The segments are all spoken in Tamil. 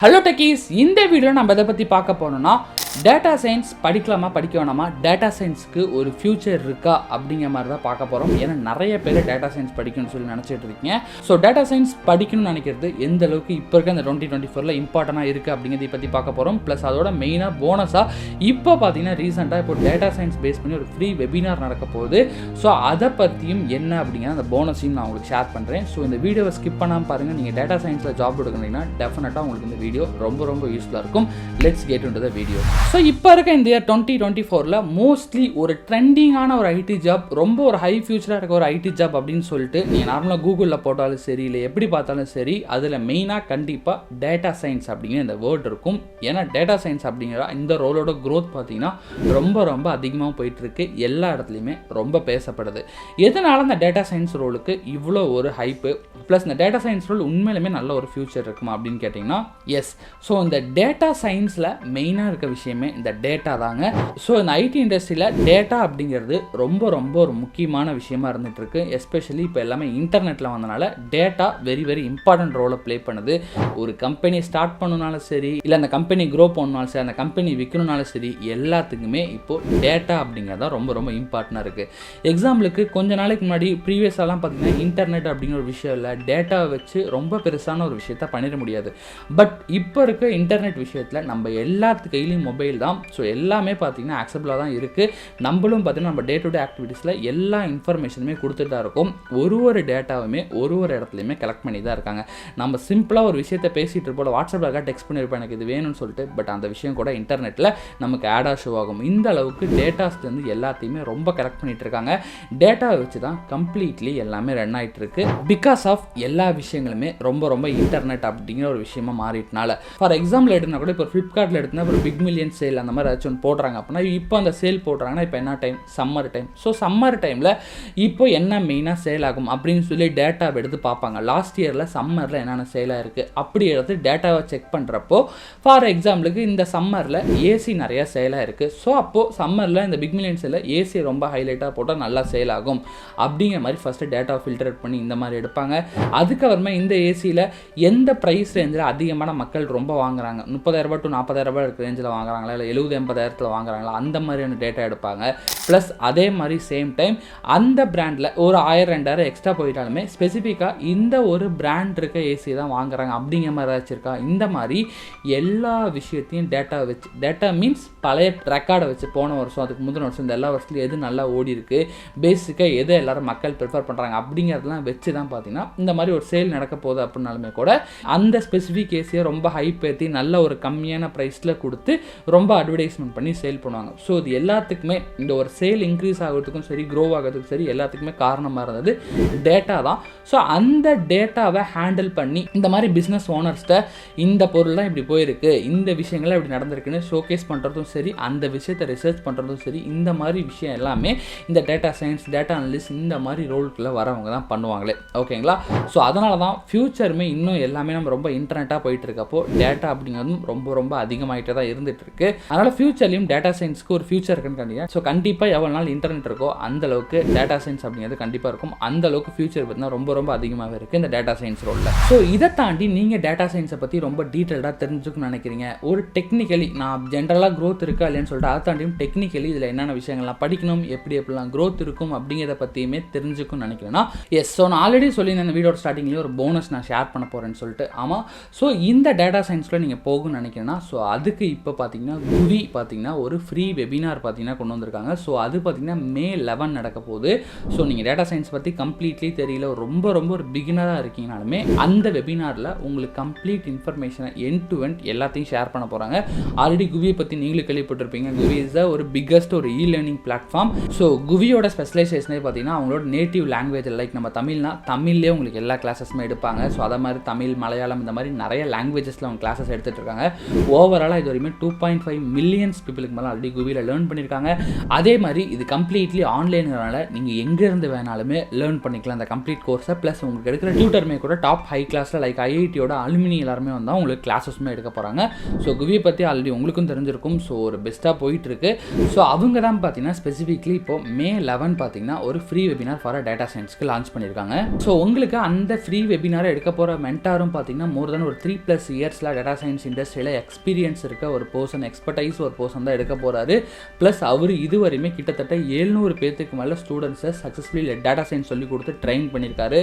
ஹலோ டெக்கீஸ், இந்த வீடியோ நம்ம எதை பற்றி பார்க்க போனோம்னா டேட்டா சயின்ஸ் படிக்கலாமா படிக்க வேணாமா, டேட்டா சயின்ஸுக்கு ஒரு ஃபியூச்சர் இருக்கா அப்படிங்கிற மாதிரி தான் பார்க்க போகிறோம். ஏன்னா நிறைய பேர் டேட்டா சயின்ஸ் படிக்கணும்னு சொல்லி நினச்சிட்டு இருக்கீங்க. ஸோ டேட்டா சயின்ஸ் படிக்கணும்னு நினைக்கிறது எந்த அளவுக்கு இப்போ இருக்க இந்த 2024 இம்பார்ட்டண்டாக இருக்குது அப்படிங்கிறத பற்றி பார்க்க போகிறோம். ப்ளஸ் அதோட மெயினாக போனஸாக இப்போ பார்த்தீங்கன்னா ரீசெண்டாக இப்போ டேட்டா சயின்ஸ் பேஸ் பண்ணி ஒரு ஃப்ரீ வெபினார் நடக்க போகுது. ஸோ அதை பற்றியும் என்ன அப்படிங்கிற அந்த போனஸையும் நான் உங்களுக்கு ஷேர் பண்ணுறேன். ஸோ இந்த வீடியோவை ஸ்கிப் பண்ணாமல் பாருங்கள். நீங்கள் டேட்டா சயின்ஸில் ஜாப் எடுக்கிறீங்கன்னா டெஃபினட்டாக உங்களுக்கு இந்த வீடியோ ரொம்ப யூஸ்ஃபுல்லாக இருக்கும். Let's get into the video. So இப்போ இருக்க இந்த இயர் 2024 மோஸ்ட்லி ஒரு ட்ரெண்டிங்கான ஒரு ஐடி ஜாப், ரொம்ப ஒரு ஹை ஃபியூச்சராக இருக்க ஒரு ஐடி ஜாப் அப்படின்னு சொல்லிட்டு நீங்கள் நார்மலாக கூகுளில் போட்டாலும் சரி, இல்லை எப்படி பார்த்தாலும் சரி, அதில் மெயினாக கண்டிப்பாக டேட்டா சயின்ஸ் அப்படிங்கிற இந்த வேர்ட் இருக்கும். ஏன்னா டேட்டா சயின்ஸ் அப்படிங்கிற இந்த ரோலோட க்ரோத் பார்த்தீங்கன்னா ரொம்ப அதிகமாக போயிட்டுருக்கு. எல்லா இடத்துலையுமே ரொம்ப பேசப்படுது. எதனால இந்த டேட்டா சயின்ஸ் ரோலுக்கு இவ்வளோ ஒரு ஹைப்பு, ப்ளஸ் இந்த டேட்டா சயின்ஸ் ரோல் உண்மையிலுமே நல்ல ஒரு ஃபியூச்சர் இருக்குமா அப்படின்னு கேட்டிங்கன்னா எஸ். ஸோ இந்த டேட்டா சயின்ஸில் மெயினாக இருக்க விஷயமே இந்த டேட்டா தாங்க. ஸோ இந்த ஐடி இண்டஸ்ட்ரியில் டேட்டா அப்படிங்கிறது ரொம்ப ஒரு முக்கியமான விஷயமா இருந்துட்டு இருக்கு. எஸ்பெஷலி இப்போ எல்லாமே இன்டர்நெட்டில் வந்தனால டேட்டா வெரி இம்பார்ட்டன்ட் ரோலை ப்ளே பண்ணுது. ஒரு கம்பெனி ஸ்டார்ட் பண்ணனாலும் சரி, இல்லை அந்த கம்பெனி க்ரோ பண்ணனாலும் சரி, அந்த கம்பெனி விற்கணுனாலும் சரி, எல்லாத்துக்குமே இப்போது டேட்டா அப்படிங்கிறது தான் ரொம்ப இம்பார்ட்டண்டாக இருக்குது. எக்ஸாம்பிளுக்கு கொஞ்ச நாளைக்கு முன்னாடி ப்ரீவியஸாலாம் பார்த்தீங்கன்னா இன்டர்நெட் அப்படிங்கிற ஒரு விஷயம் இல்லை, டேட்டாவை வச்சு ரொம்ப பெருசான ஒரு விஷயத்த பண்ணிட முடியாது. பட் இப்போ இருக்க இன்டர்நெட் விஷயத்தில் நம்ம எல்லாத்து கையிலையும் மொபைல் தான். ஸோ எல்லாமே பார்த்தீங்கன்னா ஆக்சபிளாக தான் இருக்குது. நம்மளும் பார்த்தீங்கன்னா நம்ம டே டு டே ஆக்டிவிட்டீஸில் எல்லா இன்ஃபர்மேஷனுமே கொடுத்துட்டு தான் இருக்கும். ஒரு டேட்டாவுமே ஒரு இடத்துலையுமே கலெக்ட் பண்ணி தான் இருக்காங்க. நம்ம சிம்பிளாக ஒரு விஷயத்தை பேசிகிட்டு இருப்போம், வாட்ஸ்அப்பில் டெக்ஸ்ட் பண்ணியிருப்போம் எனக்கு இது வேணும்னு சொல்லிட்டு, பட் அந்த விஷயம் கூட இன்டர்நெட்டில் நமக்கு ஆடாக ஷோ ஆகும். இந்த அளவுக்கு டேட்டாஸ்லேருந்து எல்லாத்தையுமே ரொம்ப கலெக்ட் பண்ணிட்டு இருக்காங்க. டேட்டாவை வச்சு தான் கம்ப்ளீட்லி எல்லாமே ரன் ஆகிட்டு இருக்கு. பிகாஸ் ஆஃப் எல்லா விஷயங்களுமே ரொம்ப இன்டர்நெட் அப்படிங்கிற ஒரு விஷயமா மாறிட்டனால. ஃபார் எக்ஸாம்பிள் எடுத்துனா கூட இப்போ ஃப்ளிப்கார்ட்டில் எடுத்துனா ஒரு பிக் மில்லியன் சேல் அந்த மாதிரி ஏதாச்சும் ஒன்று போடுறாங்க அப்படின்னா, இப்போ அந்த சேல் போடுறாங்கன்னா இப்போ என்ன time, summer time. So summer டைமில் இப்போ என்ன மெயினாக சேல் ஆகும் அப்படின்னு சொல்லி டேட்டாவை எடுத்து பார்ப்பாங்க. லாஸ்ட் இயரில் சம்மரில் என்னென்ன சேலாக இருக்குது அப்படி எடுத்து டேட்டாவை செக் பண்ணுறப்போ, ஃபார் எக்ஸாம்பிளுக்கு இந்த சம்மரில் ஏசி நிறையா சேலாக இருக்குது. ஸோ அப்போது சம்மரில் இந்த பிக் மில்லியன் சேலில் ஏசி ரொம்ப ஹைலைட்டாக போட்டால் நல்லா சேல் ஆகும் அப்படிங்கிற மாதிரி ஃபஸ்ட்டு டேட்டாவை ஃபில்டர் பண்ணி இந்த மாதிரி எடுப்பாங்க. அதுக்கப்புறமா இந்த ஏசியில் எந்த ப்ரைஸ் ரேஞ்சில் அதிகமான மக்கள் ரொம்ப வாங்குறாங்க, 30,000 to 40,000 இருக்க ரேஞ்சில் வாங்குறாங்களா, இல்லை 70,000-80,000 வாங்குறாங்களா, அந்த மாதிரியான டேட்டா எடுப்பாங்க. ப்ளஸ் அதே மாதிரி சேம் டைம் அந்த பிராண்டில் ஒரு 1000-2000 எக்ஸ்ட்ரா போயிட்டாலுமே ஸ்பெசிஃபிக்காக இந்த ஒரு பிராண்ட் இருக்க ஏசி தான் வாங்குறாங்க அப்படிங்கிற மாதிரி ஏதாச்சும் இருக்கா, இந்த மாதிரி எல்லா விஷயத்தையும் டேட்டா வச்சு, டேட்டா மீன்ஸ் பழைய ரெக்கார்டை வச்சு போன வருஷம் அதுக்கு முந்தின வருஷம் இந்த எல்லா வருஷத்துலையும் எது நல்லா ஓடி இருக்குது, பேசிக்காக எதை எல்லாரும் மக்கள் ப்ரிஃபர் பண்ணுறாங்க அப்படிங்கிறதெல்லாம் வச்சு தான் பார்த்தீங்கன்னா இந்த மாதிரி ஒரு சேல் நடக்க போகுது அப்படின்னாலுமே கூட அந்த ஸ்பெசிஃபிக் ஏசியை ரொம்ப ஹைப் ஏற்றி நல்ல ஒரு கம்மியான ப்ரைஸில் கொடுத்து ரொம்ப அட்வர்டைஸ்மெண்ட் பண்ணி சேல் பண்ணுவாங்க. ஸோ இது எல்லாத்துக்குமே இந்த ஒரு சேல் இன்க்ரீஸ் ஆகிறதுக்கும் சரி, க்ரோ ஆகிறதுக்கும் சரி, எல்லாத்துக்குமே காரணமாக இருந்தது டேட்டா தான். ஸோ அந்த டேட்டாவை ஹேண்டில் பண்ணி இந்த மாதிரி பிஸ்னஸ் ஓனர்ஸ்கிட்ட இந்த பொருள்லாம் இப்படி போயிருக்கு, இந்த விஷயங்கள்லாம் இப்படி நடந்திருக்குன்னு ஷோகேஸ் பண்ணுறதும் சரி, அந்த விஷயத்தை ரிசர்ச் பண்ணுறதும் சரி, இந்த மாதிரி விஷயம் எல்லாமே இந்த டேட்டா சயின்ஸ், டேட்டா அனலிஸ்ட் இந்த மாதிரி ரோலுக்குள்ளே வரவங்க தான் பண்ணுவாங்களே. ஓகேங்களா? ஸோ அதனால தான் ஃபியூச்சருமே இன்னும் எல்லாமே நம்ம ரொம்ப இன்டர்நெட்டாக போயிட்டு இருக்கப்போ டேட்டா அப்படிங்கிறதும் ரொம்ப அதிகமாகிட்டே தான் இருந்துட்டு இருக்கு. அதனால் ஃபியூச்சர்லையும் டேட்டா சயின்ஸ்க்கு ஒரு ஃபியூச்சர் இருக்குன்னு கண்டிப்பாக. ஸோ கண்டிப்பாக எவ்வளோ நாள் இன்டர்நெட் இருக்கோ அந்த அளவுக்கு டேட்டா சயின்ஸ் அப்படிங்கிறது கண்டிப்பாக இருக்கும். அந்த அளவுக்கு ஃபியூச்சர் பார்த்தீங்கன்னா ரொம்ப அதிகமாகவே இருக்குது இந்த டேட்டா சயின்ஸ் ரோலில். ஸோ இதை தாண்டி நீங்கள் டேட்டா சயின்ஸை பற்றி ரொம்ப டீட்டெயில்டாக தெரிஞ்சுக்கணும்னு நினைக்கிறீங்க, ஒரு டெக்னிக்கலி நான் ஜென்ரலாக க்ரோத் இருக்கா இல்லைன்னு சொல்லிட்டு அதை தாண்டியும் டெக்னிக்கலி இதில் என்னென்ன விஷயங்கள்லாம் படிக்கணும், எப்படிலாம் க்ரோத் இருக்கும் அப்படிங்கிறத பற்றியுமே தெரிஞ்சுக்கணும்னு நினைக்கிறேன்னா எஸ். ஸோ நான் ஆல்ரெடி சொல்லியிருந்தேன் இந்த வீடியோட ஸ்டார்டிங்லேயே ஒரு போனஸ் நான் ஷேர் பண்ண போகிறேன்னு சொல்லிட்டு. ஆமாம், ஸோ இந்த டேட்டா சயின்ஸில் நீங்கள் போகணும்னு நினைக்கிறேன்னா ஸோ அதுக்கு இப்போ பார்த்தீங்கன்னா GUVI பார்த்தீங்கன்னா ஒரு ஃப்ரீ வெபினார் பார்த்தீங்கன்னா கொண்டு வந்திருக்காங்க. ஸோ அது பார்த்தீங்கன்னா May 11 நடக்க போகுது. ஸோ நீங்கள் டேட்டா சயின்ஸ் பற்றி கம்ப்ளீட்லி தெரியல, ரொம்ப ஒரு பிகினராக இருக்கீங்கனாலுமே அந்த வெபினாரில் உங்களுக்கு கம்ப்ளீட் இன்ஃபர்மேஷனை எண்ட் டு எண்ட் எல்லாத்தையும் ஷேர் பண்ண போகிறாங்க. ஆல்ரெடி GUVI பற்றி நீங்களும் கேள்விப்பட்டிருப்பீங்க. GUVI இஸ் ஒரு பிக்கஸ்ட் ஒரு இ-லேர்னிங் பிளாட்ஃபார்ம். ஸோ GUVIயோட ஸ்பெஷலைசேஷனே பார்த்தீங்கன்னா அவங்களோட நேட்டிவ் லாங்குவேஜ், லைக் நம்ம தமிழ்லேயே உங்களுக்கு எல்லா கிளாஸஸுமே எடுப்பாங்க. ஸோ அதை மாதிரி தமிழ், மலையாளம் இந்த மாதிரி நிறைய லாங்குவேஜஸில் அவங்க கிளாஸஸ் எடுத்துகிட்டு இருக்காங்க. ஓவராலாக இது வரைக்கும் 2.5 மில்லியன்ஸ் பீப்புளுக்கு மேலே ஆல்ரெடி குவியில் லேர்ன் பண்ணியிருக்காங்க. அதே மாதிரி இது கம்ப்ளீட்லி ஆன்லைனால நீங்கள் எங்கேருந்து வேணாலுமே லேர்ன் பண்ணிக்கலாம் அந்த கம்ப்ளீட் கோர்ஸை. ப்ளஸ் உங்களுக்கு எடுக்கிற டியூட்டருமே கூட டாப் ஹை கிளாஸில் லைக் ஐஐடியோட அலுமினி எல்லாருமே வந்தால் உங்களுக்கு கிளாஸஸுமே எடுக்க போகிறாங்க. ஸோ குவியை பற்றி ஆல்ரெடி உங்களுக்கும் தெரிஞ்சிருக்கும். ஸோ ஒரு பெஸ்ட்டாக போயிட்டுருக்கு. ஸோ அவங்க தான் பார்த்தீங்கன்னா ஸ்பெசிஃபிக்லி இப்போ May 11 பார்த்தீங்கன்னா ஒரு ஃப்ரீ வெபினார் ஃபார் டேட்டா சயின்ஸ்க்கு லான்ச் பண்ணியிருக்காங்க. ஸோ உங்களுக்கு அந்த ஃப்ரீ வெபினாரை எடுக்க போகிற மென்டாரும் பார்த்தீங்கன்னா மோர் தென் ஒரு 3+ இயர்ஸில் டேட்டா சயின்ஸ் இண்டஸ்ட்ரியில் எக்ஸ்பீரியன்ஸ் இருக்க ஒரு பர்சன், எக்ஸ்பர்டைஸ் ஒரு பர்சன் தான் எடுக்க போகிறாரு. ப்ளஸ் அவர் இதுவரையுமே கிட்டத்தட்ட 700 பேருக்கு மேலே ஸ்டூடெண்ட்ஸை சக்ஸஸ்ஃபுல்லி டேட்டா சயின்ஸ் சொல்லி கொடுத்து ட்ரெயின் பண்ணியிருக்காரு.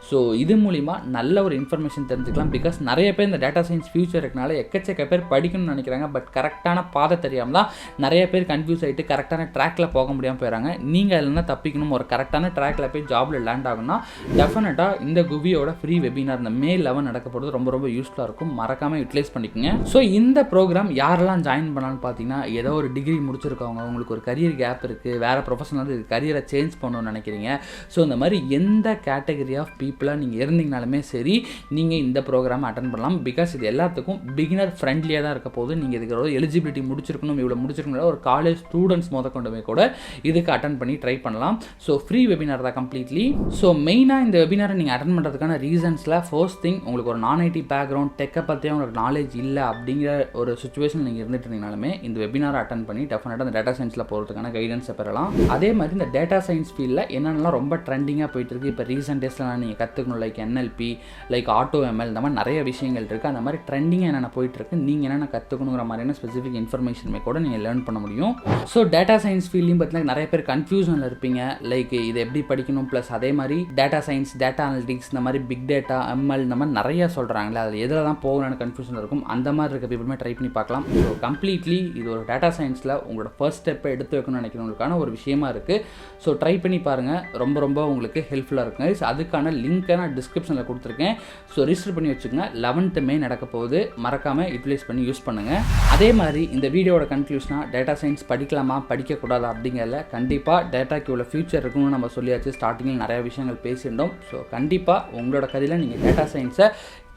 ஸோ இது மூலிமா நல்ல ஒரு இன்ஃபர்மேஷன் தெரிஞ்சுக்கலாம். பிகாஸ் நிறைய பேர் இந்த டேட்டா சயின்ஸ் ஃபியூச்சர் இருக்கனால எக்கச்சக்க பேர் படிக்கணும்னு நினைக்கிறாங்க. பட் கரெக்டான பாதை தெரியாமல் தான் நிறைய பேர் கன்ஃபியூஸ் ஆகிட்டு கரெக்டான ட்ராக்ல போக முடியாமல் போயிடறாங்க. நீங்கள் அதில் தப்பிக்கணும், ஒரு கரெக்டான ட்ராக்ல போய் ஜாப்ல லேண்ட் ஆகும்னா டெஃபினட்டாக இந்த குவியோட ஃப்ரீ வெபினார் இந்த May 11 நடக்க போகிறது ரொம்ப ரொம்ப யூஸ்ஃபுல்லாக இருக்கும். மறக்காமல் யூட்டிலைஸ் பண்ணிக்கோங்க. ஸோ இந்த ப்ரோக்ராம் யாரெல்லாம் ஜாயின் பண்ணலான்னு பார்த்தீங்கன்னா ஏதோ ஒரு டிகிரி முடிச்சிருக்கவங்க, உங்களுக்கு ஒரு கரியர் கேப் இருக்குது, வேறு ப்ரொஃபஷனல் கரியரை சேஞ்ச் பண்ணணும்னு நினைக்கிறீங்க. ஸோ இந்த மாதிரி எந்த கேட்டகரி ஆஃப் பீப்புளாக நீங்கள் இருந்தீங்கனாலுமே சரி நீங்கள் இந்த ப்ரோக்ராம் அட்டன் பண்ணலாம். பிகாஸ் இது எல்லாத்துக்கும் பிகினர் ஃப்ரெண்ட்லியாக தான் இருக்க போது. நீங்கள் இதுக்கு ஒரு எலிஜிபிலிட்டி முடிச்சிருக்கணும், இவ்வளோ முடிச்சிருக்கணும், ஒரு காலேஜ் ஸ்டூடெண்ட்ஸ் கொண்டுமே கூட இதுக்கு அட்டன் பண்ணி ட்ரை பண்ணலாம். ஸோ ஃப்ரீ வெபினார் தான் கம்ப்ளீட்லி. ஸோ மெயினாக இந்த வெபினாரை நீங்கள் அட்டன் பண்ணுறதுக்கான ரீசன்ஸில் ஃபர்ஸ்ட் திங் உங்களுக்கு ஒரு நான் ஐடி பேக்ரவுண்ட் டெக்கை பற்றியே உங்களுக்கு நாலேஜ் இல்லை அப்படிங்கிற ஒரு சுச்சுவேஷன் நீங்கள் இருந்துட்டு இருந்தீங்கனாலுமே இந்த வெபினாரை அட்டன் பண்ணி டெஃபினட்டாக அந்த டேட்டா சயின்ஸில் போகிறதுக்கான கைடன்ஸை பெறலாம். அதே மாதிரி இந்த டேட்டா சயின்ஸ் ஃபீல்டில் என்னென்னலாம் ரொம்ப ட்ரெண்டிங்காக போயிட்டு இருக்கு, இப்போ ரீசெண்ட் டேஸ்லாம் நீங்கள் கற்றுக்கணும், like NLP, like auto ML, இந்த மாதிரி நிறைய விஷயங்கள் இருக்குது. அந்த மாதிரி ட்ரெண்டிங்காக என்னென்ன போயிட்டு இருக்கு, நீங்கள் என்னென்ன கற்றுக்கணுங்கிற மாதிரியான ஸ்பெசிஃபிக் இன்ஃபர்மேஷனுமே கூட நீங்கள் லேர்ன் பண்ண முடியும். ஸோ டேட்டா சயின்ஸ் ஃபீல்டையும் பார்த்தீங்கன்னா நிறைய பேர் கன்ஃபியூஷனில் இருப்பீங்க, லைக் இதை எப்படி படிக்கணும். ப்ளஸ் அதே மாதிரி டேட்டா சயின்ஸ், டேட்டா அனலிட்டிக்ஸ், இந்த மாதிரி பிக் டேட்டா, ML இந்த மாதிரி நிறைய சொல்கிறாங்களே, அதில் எதில் தான் போகணும்னு கன்ஃபியூஷன் இருக்கும். அந்த மாதிரி இருக்க பீப்புளுமே ட்ரை பண்ணி பார்க்கலாம். ஸோ கம்ப்ளீட்லி இது ஒரு டேட்டா சயின்ஸில் உங்களோட ஃபர்ஸ்ட் ஸ்டெப்பை எடுத்து வைக்கணும்னு நினைக்கிறவங்களுக்கான ஒரு விஷயமா இருக்குது. ஸோ ட்ரை பண்ணி பாருங்கள், ரொம்ப ரொம்ப உங்களுக்கு ஹெல்ப்ஃபுல்லாக இருக்குங்க. ஸோ அதுக்கான லிங்க்கை நான் டிஸ்கிரிப்ஷனில் கொடுத்துருக்கேன். ஸோ ரிஜிஸ்டர் பண்ணி வச்சுக்கோங்க. 11th May நடக்க போகுது. மறக்காமல் யூட்டிலைஸ் பண்ணி யூஸ் பண்ணுங்கள். அதே மாதிரி இந்த வீடியோட கன்க்ளூஷனாக டேட்டா சயின்ஸ் படிக்கலாமா படிக்கக்கூடாது அப்படிங்கிறத கண்டிப்பாக டேட்டாக்கு இவ்வளோ ஃபியூச்சர் இருக்குன்னு நம்ம சொல்லியாச்சு. ஸ்டார்டிங்கில் நிறைய விஷயங்கள் பேசியிருந்தோம். ஸோ கண்டிப்பாக உங்களோட கதையில் நீங்கள் டேட்டா சயின்ஸை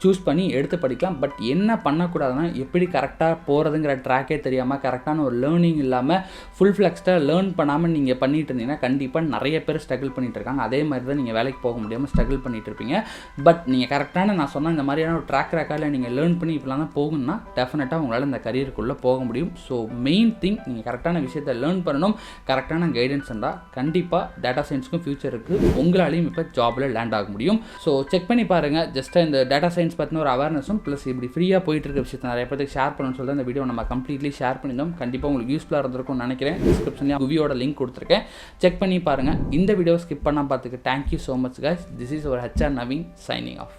சூஸ் பண்ணி எடுத்து படிக்கலாம். பட் என்ன பண்ணக்கூடாதுன்னா எப்படி கரெக்டாக போகிறதுங்கிற ட்ராக்கே தெரியாமல் கரெக்டான ஒரு லேர்னிங் இல்லாமல் ஃபுல் ஃப்ளெக்ஸ்டாக லேர்ன் பண்ணாமல் நீங்கள் பண்ணிட்டு இருந்தீங்கன்னா கண்டிப்பாக நிறைய பேர் ஸ்ட்ரகிள் பண்ணிட்டு இருக்காங்க. அதே மாதிரி தான் நீங்கள் வேலைக்கு போக முடியாமல் ஸ்ட்ரகிள் பண்ணிட்டு இருப்பீங்க. பட் நீங்கள் கரெக்டான நான் சொன்ன இந்த மாதிரியான ஒரு ட்ராக் ரெக்கார்டில் நீங்கள் லேர்ன் பண்ணி இப்படிலாம் தான் போகணும்னா டெஃபினட்டாக உங்களால் இந்த கரியருக்குள்ளே போக முடியும். ஸோ மெயின் திங் நீங்கள் கரெக்டான விஷயத்தை லேர்ன் பண்ணணும், கரெக்டான கைடன்ஸ் இருந்தால் கண்டிப்பாக டேட்டா சயின்ஸுக்கும் ஃபியூச்சர் இருக்குது. உங்களாலையும் இப்போ ஜாபில் லேண்ட் ஆக முடியும். ஸோ செக் பண்ணி பாருங்கள். ஜஸ்ட் இந்த டேட்டா சயின்ஸ் பற்றின ஒரு அவேர்னஸும் ப்ளஸ் இப்படி ஃப்ரீயாக போயிட்டு இருக்க விஷயத்தை நிறைய பேருக்கு ஷேர் பண்ணணும்னு சொல்லி இந்த வீடியோ நம்ம கம்ப்ளீட்லி ஷேர் பண்ணியிருந்தோம். கண்டிப்பாக உங்களுக்கு யூஸ்ஃபுல்லாக இருந்திருக்கும்னு நினைக்கிறேன். டிஸ்கிரிப்ஷன்லேயே குவியோட லிங்க் கொடுத்துருக்கேன், செக் பண்ணி பாருங்கள். இந்த வீடியோ ஸ்கிப் பண்ணால் பார்த்துக்கு thank you so much guys. This is ஒரு HR நவீன் சைனிங் ஆஃப்.